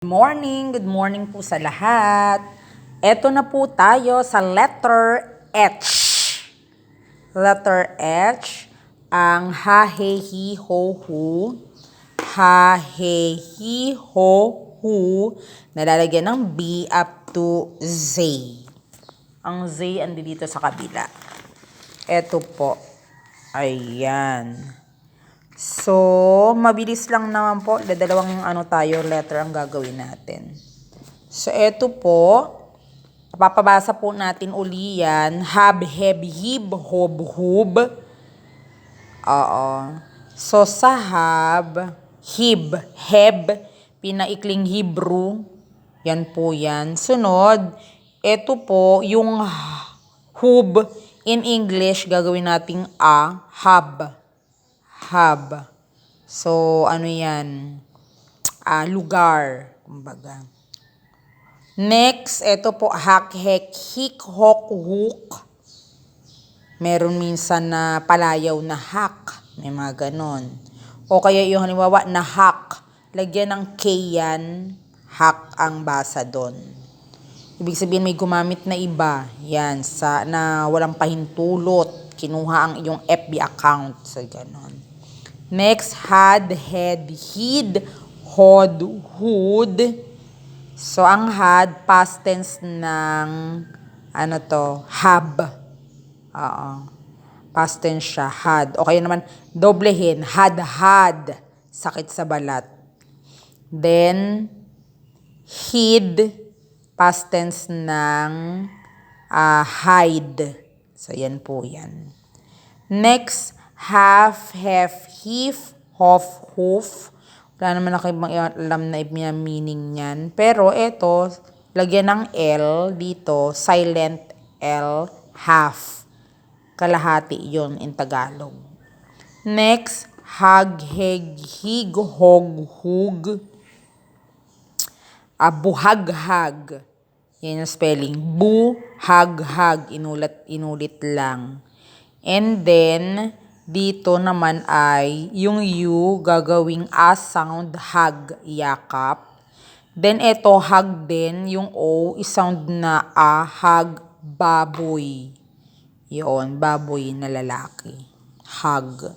Good morning po sa lahat. Eto na po tayo sa letter H. Letter H, ang ha, he, hi, ho, hu. Ha, he, hi, ho, hu. Nalalagyan ng B up to Z. Ang Z andi dito sa kabila. Eto po. Ayan. So, mabilis lang naman po. Dalawang letter ang gagawin natin. So, eto po. Papabasa po natin uli yan. Hab, heb, hib, hob, hub. Oo. So, sa hab, hib, heb, pinaikling Hebrew. Yan po yan. Sunod, eto po, yung hub in English, gagawin nating hab. Hub. So, yan? Lugar. Kumbaga. Next, ito po, hak, hek, hik, hok, huk. Meron minsan na palayaw na hak. May mga ganon. O kaya yung halimbawa na hak. Lagyan ng K yan. Hak ang basa doon. Ibig sabihin may gumamit na iba. Yan, na walang pahintulot. Kinuha ang iyong FB account. So, ganon. Next, had, head, hid, hod, hood. So, ang had, past tense ng, have. Oo. Past tense siya, had. O kaya naman, doblehin, had, sakit sa balat. Then, hid, past tense ng hide. So, yan po yan. Next, half, hef, hif, hof, hoof. Wala naman ako ibang alam na meaning niyan. Pero ito, lagyan ng L dito, silent L, half. Kalahati yon in Tagalog. Next, hag, heg, hig, hog, hug. Buhag-hag. Yan yung spelling. Bu-hag-hag. Inulit lang. And then, dito naman ay, yung U gagawing A sound, hag, yakap. Then, ito, hag din. Yung O, isound na A, hag, baboy. Yun, baboy na lalaki. Hag.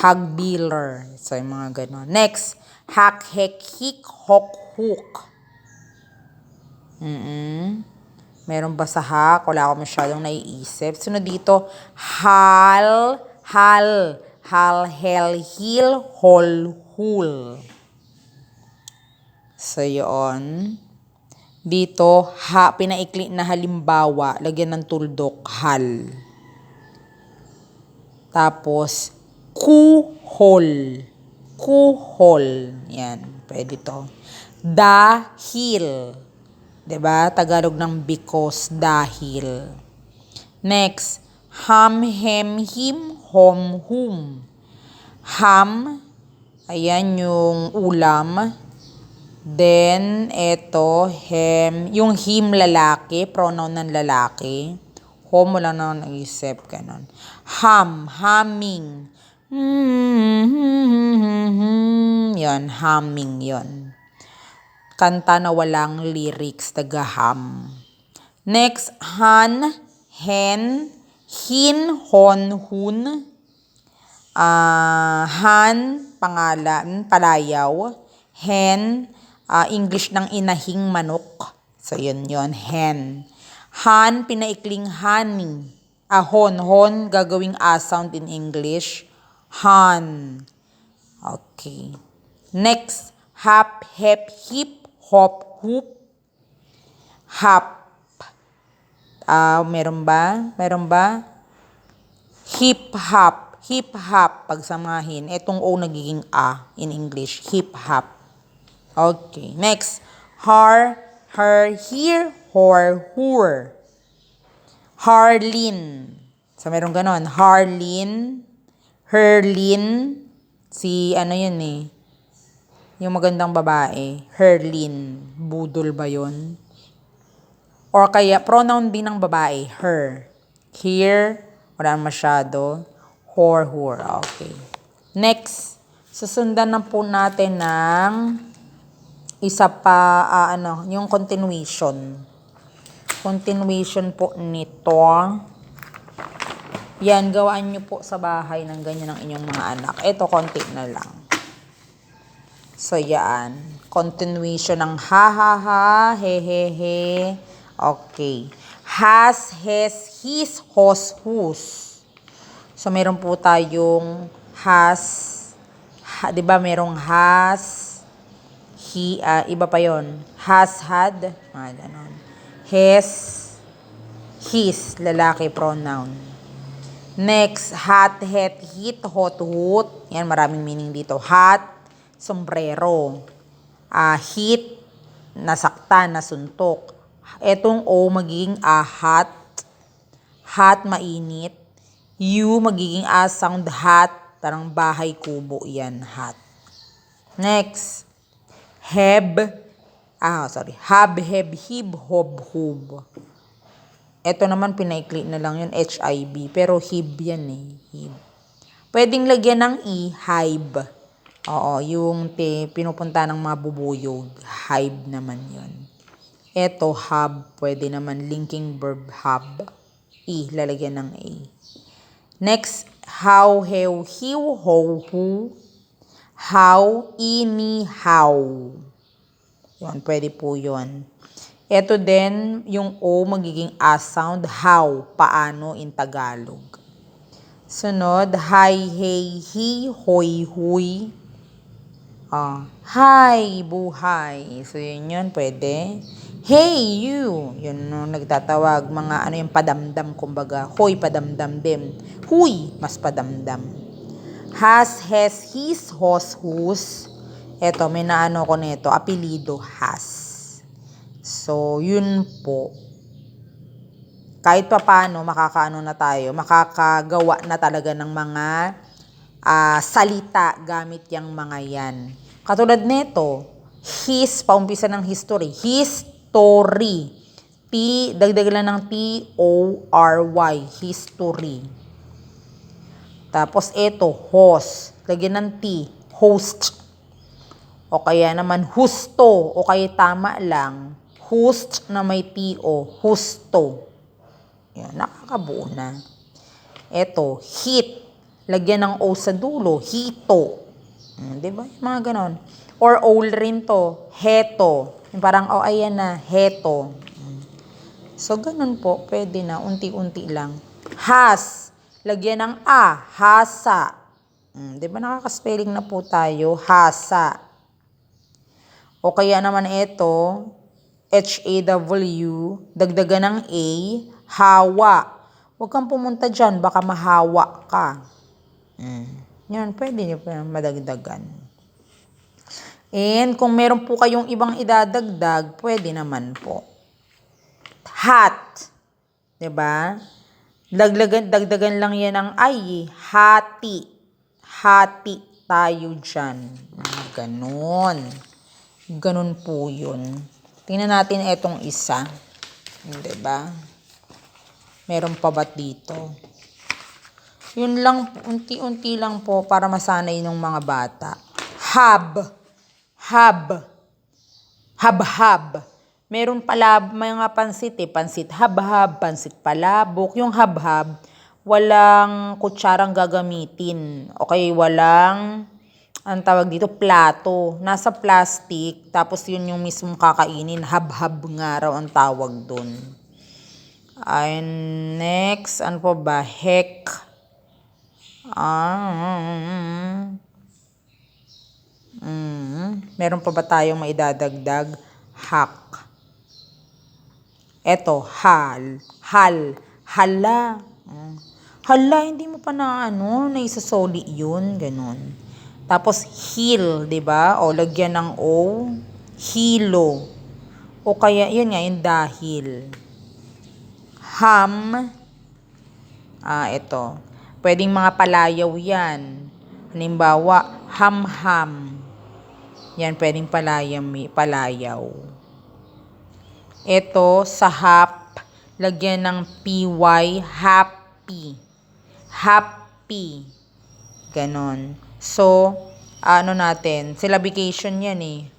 Hag dealer. So, yung mga ganon. Next, hak, hek, hik, hok, hook. Meron ba sa hak? Wala ako masyadong naiisip. Sunod dito, hal, hel, hil, hol, hul. So, yun. Dito, pinaikli na halimbawa, lagyan ng tuldok, hal. Tapos, kuhol. Kuhol. Yan, pwede to. Dahil. Diba? Tagalog ng because, dahil. Next, ham, hem, him, hom, hum. Ham, ayan yung ulam. Then, eto, hem, yung him lalaki, pronoun ng lalaki. Hom, wala na naisip, ganon. Ham, humming. Yon, humming yon. Kanta na walang lyrics, taga-hum. Next, han, hen, hin, hon, hun. Han, pangalan, palayaw. Hen, English ng inahing manok. So, yun, hen. Han, pinaikling honey. Hon, gagawing A sound in English. Han. Okay. Next, hap, hep, hip, hop, hoop. Hap. Meron ba? Hip, hop. Hip, hop. Pagsamahin. Etong O nagiging A in English. Hip, hop. Okay. Next. Har, her, here, hor, hur. Harlin. So, meron ganon. Harlin. Herlin. Si, yun yung magandang babae, Herlin. Budol ba yun? Or kaya, pronoun din ng babae, her. Here, wala masyado. Hor. Okay. Next, susundan na po natin ng isa pa, yung continuation. Continuation po nito. Yan, gawaan nyo po sa bahay ng ganyan ng inyong mga anak. Ito, konti na lang. So, yan. Continuation ng ha, ha, ha, he, he, he. Okay. Has, has, his, hos, whose. So, meron po tayong has. Di ba merong has, he, iba pa yon. Has, had. Ganon. His, his, lalaki pronoun. Next, hat, het, hit, hot, hoot. Yan, maraming meaning dito. Hat, sombrero. Hit, nasaktan, nasuntok. Etong O magiging hat. Hat, mainit. U magiging sound hat. Tarang bahay, kubo. Yan, hat. Next, heb. Hab, heb, hib, hob, hub. Ito naman, pinaikli na lang yun, HIV. Pero hib yan eh. Hib. Pwedeng lagyan ng hive. Oo, yung pinupunta ng mga bubuyog. Hive naman yun. Ito, hub. Pwede naman linking verb hub. Lalagyan ng A. Next, how, hew, hew, how, who. How, ini, how. Yun, pwede po yun. Ito din, yung O magiging sound, how, paano in Tagalog. Sunod, hi, hey, he, hoy, huy. Hi, buhay. So, yun, pwede. Hey, you. Yun, nagtatawag, mga yung padamdam, kumbaga. Hoy, padamdam din. Huy, mas padamdam. Has, has, his, hos, whose. Ito, may naano ko nito, apelido, has. So, yun po. Kahit pa paano, makakagawa na talaga ng mga salita gamit yung mga yan. Katulad nito, his, paumpisa ng history. History. Dagdag lang ng T-O-R-Y. History. Tapos ito, host. Lagyan ng T. Host. O kaya naman husto. O kaya tama lang. Host na may T-O. Husto. Yan, nakakabuo na. Ito, hit. Lagyan ng O sa dulo. Hito. Diba? Mga ganon. Or old rin to. Heto. Yung parang, ayan na. Heto. So, ganon po. Pwede na. Unti-unti lang. Has. Lagyan ng A. Hasa. Diba nakaka-spelling na po tayo? Hasa. O kaya naman ito, H-A-W, dagdagan ng A, hawa. Huwag kang pumunta dyan, baka mahawa ka. Yan, pwede nyo pa madagdagan. And kung meron po kayong ibang idadagdag, pwede naman po. Hat. Diba? Dagdagan lang yan ng ay, hati. Hati tayo dyan. Ganon. Ganon po yun. Tingnan natin itong isa. Diba? Meron pa ba dito? Yun lang, unti-unti lang po para masanay ng mga bata. Hab. Hab. Hab-hab. Meron pala mga pansit Pansit hab-hab, pansit palabok. Yung hab-hab, walang kutsarang gagamitin. Okay, walang ang tawag dito, plato. Nasa plastic, tapos yun yung mismong kakainin. Hab-hab nga raw ang tawag dun. And next, ano po ba? Heck. Meron pa ba tayong maidadagdag? Hack. Eto, hal. Hal. Hala. Hala, hindi mo pa naisasoli yun. Ganon. Tapos, heal, di ba? O, lagyan ng O. Hilo. O kaya, yun nga, yung dahil. Ham. Ito. Pwedeng mga palayaw yan. Halimbawa, ham-ham. Yan, pwedeng palayaw. Ito, sahap. Lagyan ng PY, happy. Happy. Ganon. So, syllabication yan eh.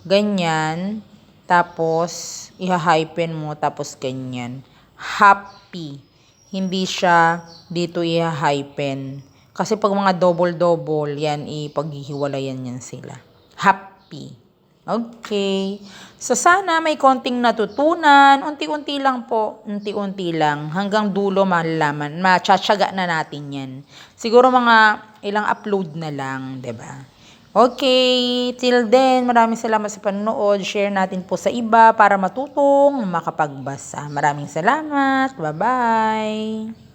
ganyan, tapos iha-hypen mo, tapos ganyan. Happy. Hindi siya dito iha-hypen. Kasi pag mga double-double, yan, ipaghihiwalayan yan sila. Happy. Okay. So, sana may konting natutunan. Unti-unti lang po. Unti-unti lang. Hanggang dulo malalaman. Matsyatsaga na natin yan. Siguro mga ilang upload na lang, 'di ba? Okay. Till then, maraming salamat sa panonood. Share natin po sa iba para matutong makapagbasa. Maraming salamat. Bye-bye.